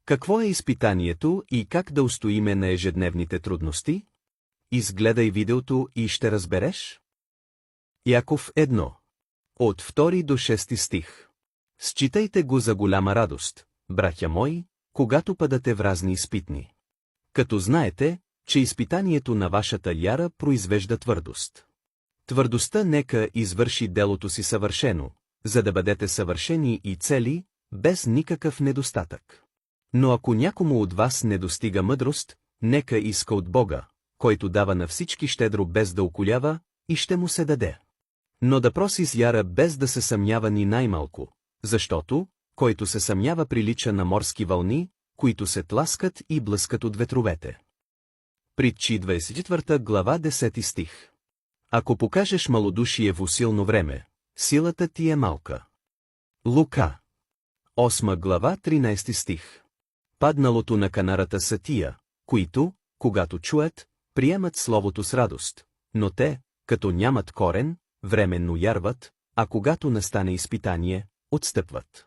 Какво е изпитанието и как да устоиме на ежедневните трудности? Изгледай видеото и ще разбереш. Яков 1. От 2 до 6 стих. Считайте го за голяма радост, братя мои, когато падате в разни изпитни. Като знаете, че изпитанието на вашата вяра произвежда твърдост. Твърдостта нека извърши делото си съвършено, за да бъдете съвършени и цели, без никакъв недостатък. Но ако някому от вас не достига мъдрост, нека иска от Бога, който дава на всички щедро без да околява, и ще му се даде. Но да проси с вяра без да се съмнява ни най-малко, защото, който се съмнява прилича на морски вълни, които се тласкат и блъскат от ветровете. Притчи 24 глава 10 стих. Ако покажеш малодушие в усилно време, силата ти е малка. Лука 8 глава 13 стих. Падналото на канарата са тия, които, когато чуят, приемат словото с радост, но те, като нямат корен, временно ярват, а когато настане изпитание, отстъпват.